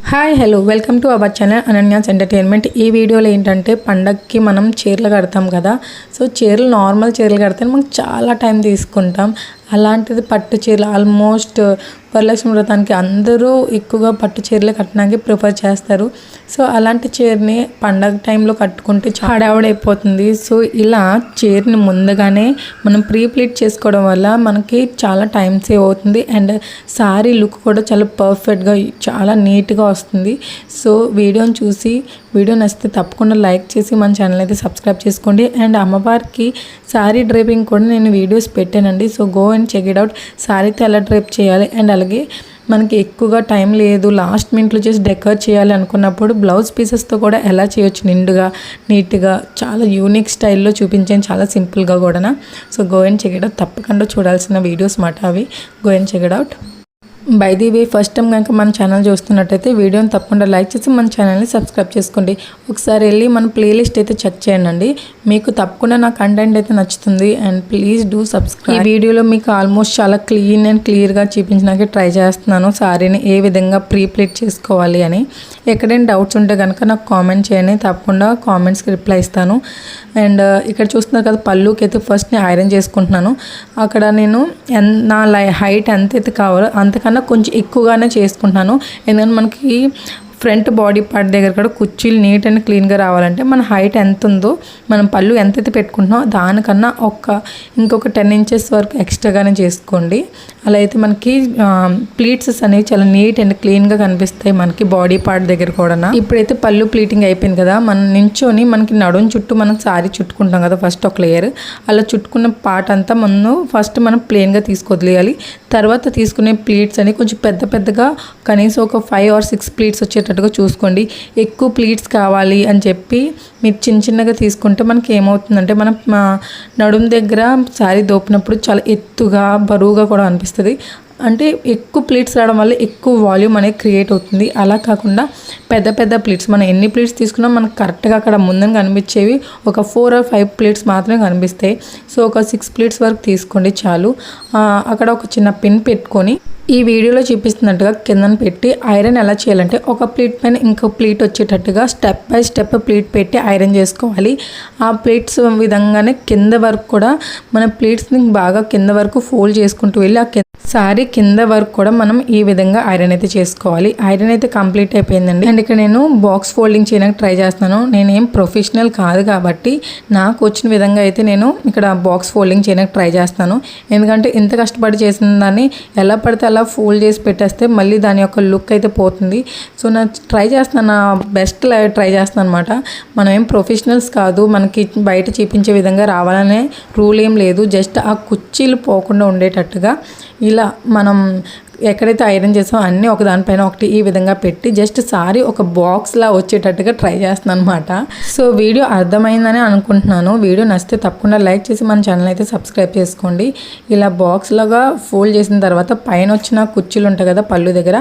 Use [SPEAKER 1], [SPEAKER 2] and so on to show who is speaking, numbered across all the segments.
[SPEAKER 1] Hi hello welcome to our channel Ananias entertainment. ఈ వీడియోలో ఏంటంటే పండగకి మనం చీరలు కడతాం కదా. సో చీరలు నార్మల్ చీరలు కడితే మనకు చాలా టైం తీసుకుంటాం. అలాంటిది పట్టు చీరలు ఆల్మోస్ట్ వరలక్ష్మి వ్రతానికి అందరూ ఎక్కువగా పట్టు చీరలు కట్టడానికి ప్రిఫర్ చేస్తారు. సో అలాంటి చీరని పండగ టైంలో కట్టుకుంటే హడావుడైపోతుంది. సో ఇలా చీరని ముందుగానే మనం ప్రీ ప్లీట్ చేసుకోవడం వల్ల మనకి చాలా టైం సేవ్ అవుతుంది అండ్ సారీ లుక్ కూడా చాలా పర్ఫెక్ట్గా చాలా నీట్గా వస్తుంది. సో వీడియోని చూసి వీడియో నచ్చితే తప్పకుండా లైక్ చేసి మన ఛానల్ అయితే సబ్స్క్రైబ్ చేసుకోండి. అండ్ అమ్మవారికి సారీ డ్రైపింగ్ కూడా నేను వీడియోస్ పెట్టానండి. So go and check it out. సారీతో ఎలా డ్రైప్ చేయాలి అండ్ అలాగే మనకి ఎక్కువగా టైం లేదు లాస్ట్ మినిట్లో చేసి డెకర్ చేయాలి అనుకున్నప్పుడు బ్లౌజ్ పీసెస్తో కూడా ఎలా చేయొచ్చు నిండుగా నీట్గా చాలా యూనిక్ స్టైల్లో చూపించాను, చాలా సింపుల్గా కూడా. So go and check it out. తప్పకుండా చూడాల్సిన వీడియోస్ మాట అవి. Go and check it out. By the way first time కనుక మన ఛానల్ చూస్తున్నట్టయితే వీడియోని తప్పకుండా లైక్ చేసి మన ఛానల్ని సబ్స్క్రైబ్ చేసుకోండి. ఒకసారి వెళ్ళి మన ప్లేలిస్ట్ అయితే చెక్ చేయండి. మీకు తప్పకుండా నా కంటెంట్ అయితే నచ్చుతుంది అండ్ ప్లీజ్ డూ సబ్స్క్రైబ్. ఈ వీడియోలో మీకు ఆల్మోస్ట్ చాలా క్లీన్ అండ్ క్లియర్గా చూపించడానికి ట్రై చేస్తున్నాను సారీని ఏ విధంగా ప్రీ ప్లీట్ చేసుకోవాలి అని. ఎక్కడైనా డౌట్స్ ఉంటే కనుక నాకు కామెంట్ చేయండి, తప్పకుండా కామెంట్స్కి రిప్లై ఇస్తాను. అండ్ ఇక్కడ చూస్తున్నారు కదా పళ్ళుకి అయితే ఫస్ట్ నేను ఐరన్ చేసుకుంటున్నాను. అక్కడ నేను నా హైట్ ఎంతైతే కావాలో అంతకన్నా కొంచెం ఎక్కువగానే చేసుకుంటున్నాను. ఎందుకంటే మనకి ఫ్రంట్ బాడీ పార్ట్ దగ్గర కూడా కుర్చీలు నీట్ అండ్ క్లీన్గా రావాలంటే మన హైట్ ఎంత ఉందో మనం పళ్ళు ఎంతైతే పెట్టుకుంటున్నామో దానికన్నా ఇంకొక 10 ఇంచెస్ వరకు ఎక్స్ట్రాగానే చేసుకోండి. అలా అయితే మనకి ప్లీట్స్ అనేవి చాలా నీట్ అండ్ క్లీన్గా కనిపిస్తాయి మనకి బాడీ పార్ట్ దగ్గర కూడా. ఇప్పుడైతే పళ్ళు ప్లీటింగ్ అయిపోయింది కదా, మనం నించొని మనకి నడుము చుట్టూ మనం సారీ చుట్టుకుంటాం కదా ఫస్ట్ ఒక లేయర్. అలా చుట్టుకున్న పార్ట్ అంతా ఫస్ట్ మనం ప్లెయిన్గా తీసుకొదిలేయాలి. తర్వాత తీసుకునే ప్లీట్స్ అని కొంచెం పెద్దగా కనీసం ఒక 5 or 6 ప్లీట్స్ వచ్చేటట్టుగా చూసుకోండి. ఎక్కువ ప్లీట్స్ కావాలి అని చెప్పి మీరు చిన్నగా తీసుకుంటే మనకి ఏమవుతుందంటే మనం నడుము దగ్గర సారీ దోపినప్పుడు చాలా ఎత్తుగా బరువుగా కూడా అనిపిస్తుంది. అంటే ఎక్కువ ప్లీట్స్ రావడం వల్ల ఎక్కువ వాల్యూమ్ అనేది క్రియేట్ అవుతుంది. అలా కాకుండా పెద్ద ప్లీట్స్ మనం ఎన్ని ప్లీట్స్ తీసుకున్నా మనకు కరెక్ట్గా అక్కడ ముందని కనిపించేవి ఒక 4 or 5 ప్లీట్స్ మాత్రమే కనిపిస్తాయి. సో ఒక 6 ప్లీట్స్ వరకు తీసుకోండి చాలు. అక్కడ ఒక చిన్న పిన్ పెట్టుకొని ఈ వీడియోలో చూపిస్తున్నట్టుగా కిందన పెట్టి ఐరన్ ఎలా చేయాలంటే ఒక ప్లీట్ పైన ఇంకో ప్లీట్ వచ్చేటట్టుగా స్టెప్ బై స్టెప్ ప్లీట్ పెట్టి ఐరన్ చేసుకోవాలి. ఆ ప్లీట్స్ విధంగానే కింద వరకు కూడా మన ప్లీట్స్ని బాగా కింద వరకు ఫోల్డ్ చేసుకుంటూ వెళ్ళి ఆ సారీ కింద వరకు కూడా మనం ఈ విధంగా ఐరన్ అయితే చేసుకోవాలి. ఐరన్ అయితే కంప్లీట్ అయిపోయిందండి. అండ్ ఇక్కడ నేను బాక్స్ ఫోల్డింగ్ చేయడానికి ట్రై చేస్తున్నాను. నేనేం ప్రొఫెషనల్ కాదు కాబట్టి నాకు వచ్చిన విధంగా అయితే నేను ఇక్కడ బాక్స్ ఫోల్డింగ్ చేయడానికి ట్రై చేస్తాను. ఎందుకంటే ఇంత కష్టపడి చేసిన దాన్ని ఎలా పడితే అలా ఫోల్డ్ చేసి పెట్టేస్తే మళ్ళీ దాని యొక్క లుక్ అయితే పోతుంది. సో నేను ట్రై చేస్తాను, నా బెస్ట్ ట్రై చేస్తాను అనమాట. మనం ఏం ప్రొఫెషనల్స్ కాదు, మనకి బయట చూపించే విధంగా రావాలనే రూల్ ఏం లేదు. జస్ట్ ఆ కుర్చీలు పోకుండా ఉండేటట్టుగా ఇలా మనం ఎక్కడైతే ఐరన్ చేసామో అన్నీ ఒక దానిపైన ఒకటి ఈ విధంగా పెట్టి జస్ట్ సారీ ఒక బాక్స్లా వచ్చేటట్టుగా ట్రై చేస్తున్నాను అనమాట. సో వీడియో అర్థమైందని అనుకుంటున్నాను. వీడియో నచ్చితే తప్పకుండా లైక్ చేసి మన ఛానల్ అయితే సబ్స్క్రైబ్ చేసుకోండి. ఇలా బాక్స్ లాగా ఫోల్డ్ చేసిన తర్వాత పైన వచ్చిన కుర్చీలు ఉంటాయి కదా పళ్ళు దగ్గర,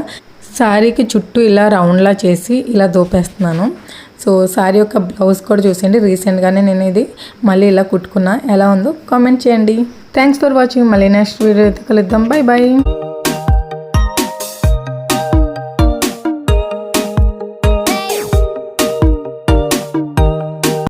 [SPEAKER 1] సారీకి చుట్టూ ఇలా రౌండ్లా చేసి ఇలా దోపేస్తున్నాను. సో సారీ యొక్క బ్లౌజ్ కూడా చూసేయండి. రీసెంట్గానే నేను ఇది మళ్ళీ ఇలా కుట్టుకున్నా. ఎలా ఉందో కామెంట్ చేయండి. Thanks for watching. మళ్ళీ నెక్స్ట్ వీడియో అయితే కలుద్దాం. బై.